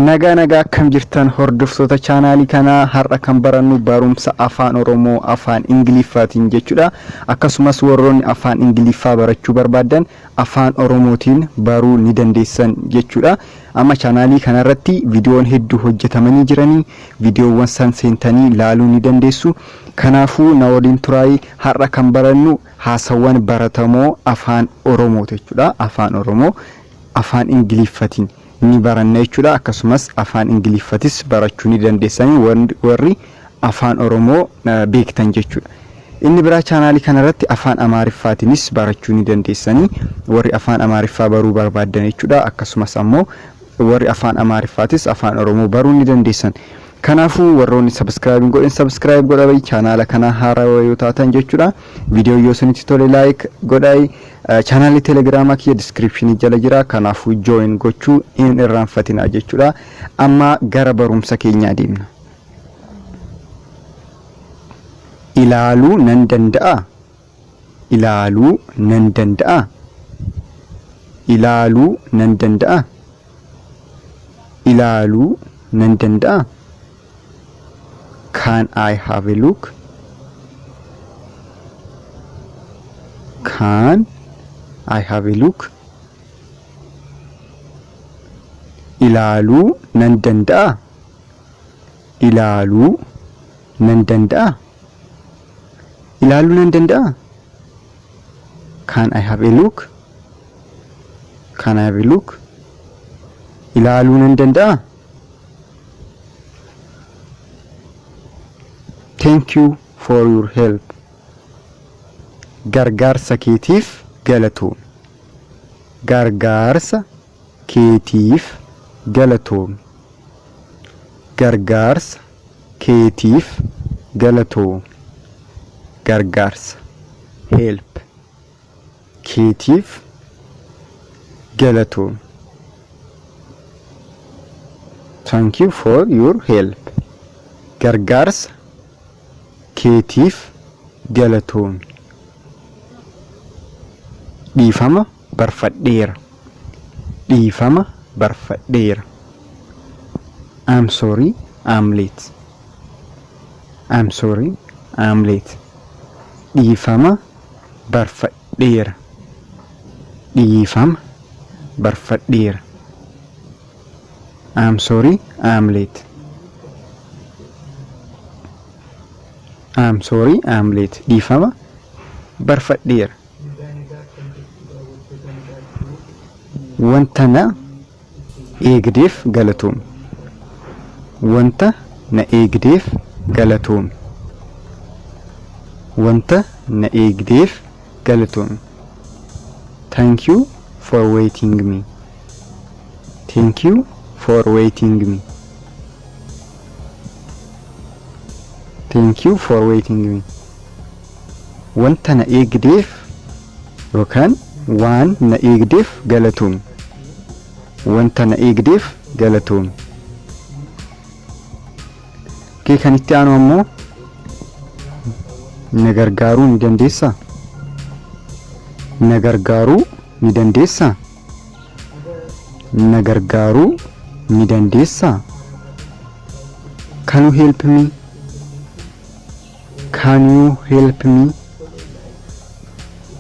nagaa akkam jirtan hordoftoota chaanaalii kanaa har'a kan barannu barumsa afaan Oromoo afaan Ingiliffaatiin jechuudha. Akkasumas warroonni afaan Ingiliffaa barachuu barbaadan afaan Oromootiin baruu ni dandeessan jechuudha. Amma chaanaalii kanarratti viidiyoon hedduu hojjetamanii jiranii viidiyoowwan san seentanii ilaaluu ni dandeessu. Kanaafuu na waliin turaa har'a kan barannu haasawwan baratamoo afaan Oromoo jechuudha. Afaan Oromoo afaan Ingiliffaatiin ni baranna jechuudha. Akkasumas afaan Ingiliffatis barachuu ni dandeessanii warri afaan Oromoo beektan jechuudha. Inni biraa chaanaalii kanarratti afaan Amaariffaatiinis barachuu ni dandeessanii warri afaan Amaariffaa baruu barbaadan jechuudha. Akkasumas ammoo warri afaan Amaariffaatis afaan Oromoo baruu ni dandeessan. Kanaafuu warroonni subscribe godhaa chaanaala kana haarawaa yoo taatan jechuudha. Viidiyoo yoo isinitti tole like godhaa. Channel Telegram kiyya description jala jira. Kanaafuu join gochuu hin irraanfatinaa jechuudha. Amma gara barumsa keenyaa deemna. Ilaaluu nan danda'a. Ilaaluu nan danda'a. Ilaaluu nan danda'a. Ilaaluu nan danda'a. Can I have a look? Can I have a look? Ilaaluu nan danda'a. Ilaaluu nan danda'a. Ilaaluu nan danda'a. Can I have a look? Can I have a look? Ilaaluu nan danda'a. Thank you for your help. Gargaarsa keetiif galatoom. Gargaarsa keetiif galatoom. Gargaarsa keetiif galatoom. Gargaarsa help keetiif galatoom. Thank you for your help. Gargaarsa keetiif galatoom. Dhiifama barfadheera. Dhiifama barfadheera. I'm sorry, I'm late. I'm sorry, I'm late. Dhiifama barfadheera. Dhiifama barfadheera. I'm sorry, I'm late. I'm sorry, I'm late. Dhiifama barfadheera. Wanta na eegdeef galatoom. Wanta na eegdeef galatoom. Wanta na eegdeef galatoom. Thank you for waiting me. Thank you for waiting me. Thank you for waiting me. Wanta na eegdeef yookaan waan na eegdeef galatoom. Wanta na eegdeef galatoom. Kee kan itti aanu ammoo na gargaaruu ni dandeessaa? Na gargaaruu ni dandeessaa? Na gargaaruu ni dandeessaa? Can you help me? Can you help me?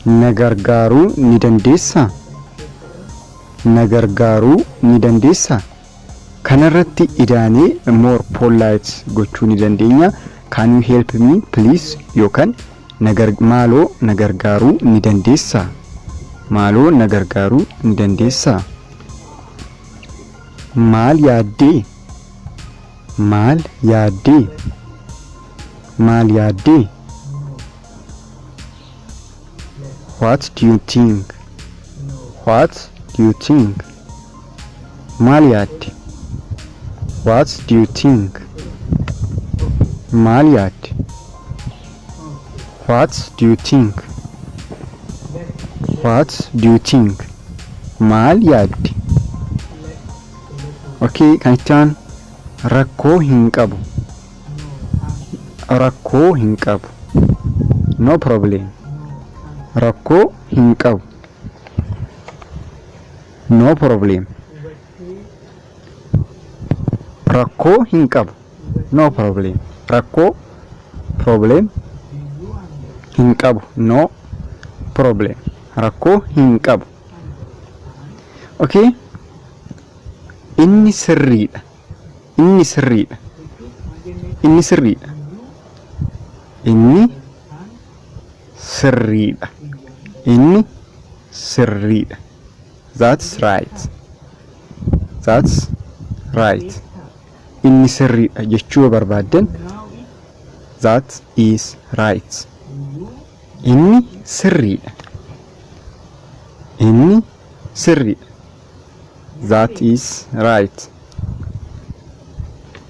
Na gargaaruu ni dandeessaa? Na gargaaruu ni dandeessaa? Kanarratti idaanee more polite gochuu ni dandeenya. Can you help me please? Yookaan maaloo na gargaaruu ni dandeessaa? Maaloo na gargaaruu ni dandeessaa? Maal yaaddee? Maal yaaddee? Maal yaaddee? What do you think? What do you think? Maal yaadde? What do you think? Maal yaadde? What do you think? What do you think? Maal yaadde? Okay, kan ittaan rakkoo hin qabu. Rakkoo hin qabu. No problem. Rakkoo hin qabu. No problem. rakkoo hin qabu. No problem. Rakkoo problem hin qabu. No problem. Rakkoo hin qabu. Okay? Inni sirriidha. Inni sirriidha. Inni sirriidha. Inni sirriidha. Inni sirriidha. That's right. That's right. Inni sirriidha jechuu barbaadan that is right. Inni sirriidha. Inni sirriidha. That is right.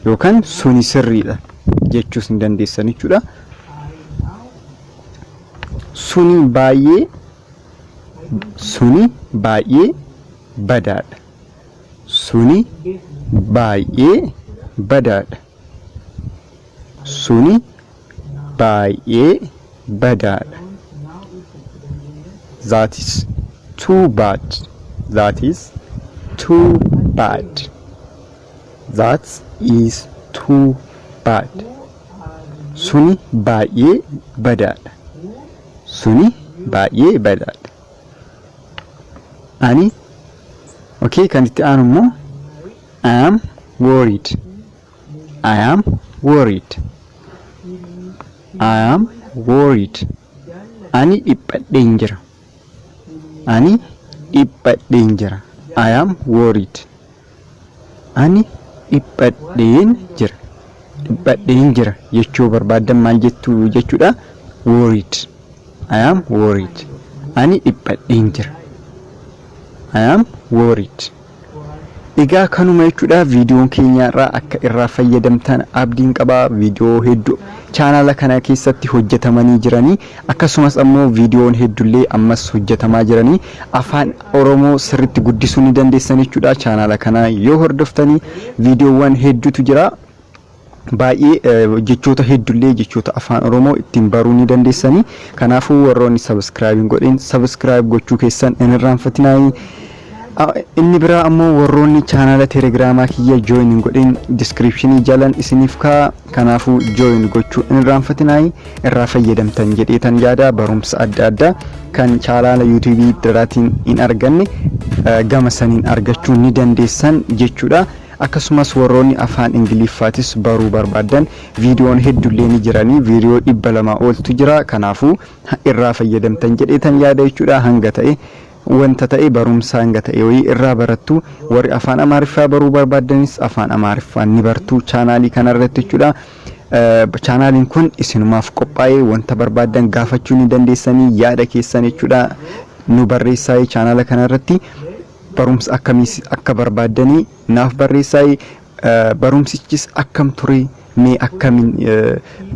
Yookaan suni sirriidha jechuus ni dandeessan jechuudha. Suni baay'ee badaadha. Suni baay'ee badaadha. Suni baay'ee badaadha. That is too bad. That is too bad. That is too bad. Suni baay'ee badaadha. Suni baay'ee badaadha. Ani okay, kan itti aanu immoo I am worried. I am worried. I am worried. Ani dhiphadheen jira. Ani dhiphadheen jira. I am worried. Ani dhiphadheen jira. Dhiphadheen jira jechuu barbaadan maal jettu jechuudha? Worried. I am worried. Ani dhiphadheen jira. I am worried. Egaa kanuma jechuudha viidiyoon keenya irraa akka irraa fayyadamtan abdiin qaba. Viidiyoo hedduu chaanala kana keessatti hojjetamanii jiranii akkasumas ammoo viidiyoon hedduullee ammas hojjetamaa jiranii afaan Oromoo sirriitti guddisuu ni dandeessan jechuudha. Chaanala kana yoo hordoftanii viidiyoowwan hedduutu jira. Baay'ee jechoota hedduullee jechoota afaan Oromoo ittiin baruu ni dandeessanii. Kanaafuu warroonni subscribe godhin subscribe gochuu keessan hin irraanfatinaa. Inni biraa ammoo warroonni chaanala telegiraamaa kiyya join godhin description jalan isiniif kaa. Kanaafuu join gochuu hin irraanfatinaa. Irraa fayyadamtan jedheetan yaada. Barumsa adda addaa kan chaanala YouTube daraatiin hin arganne gama saniin argachuu ni dandeessan jechuudha. Akkasumas warroonni afaan Ingiliffaatis baruu barbaadan viidiyoon hedduullee ni jiranii. Viidiyoo 200 oltu jira. Kanaafuu irraa fayyadamtan jedheetan yaada jechuudha. Hanga ta'e wanta ta'e barumsa hanga ta'e wayii irraa barattu. Warri afaan Amaariffaa baruu barbaadanis afaan Amaariffaan ni bartu chaanaalii kanarratti jechuudha. Chaanaaliin kun isinumaaf qophaa'ee wanta barbaadan gaafachuu ni dandeessanii yaada keessan jechuudha. Nu barreessaa chaanala kanarratti barumsa akkamiis akka barbaadanii naaf barreessaa. Barumsichis akkam ture mee akkamiin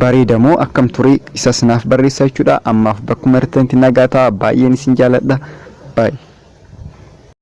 bareedamoo akkam ture isas naaf barreessaa jechuudha. Ammaaf bakkuma irratti nagaa ta'a. Baay'een isin jaaladha. Bye.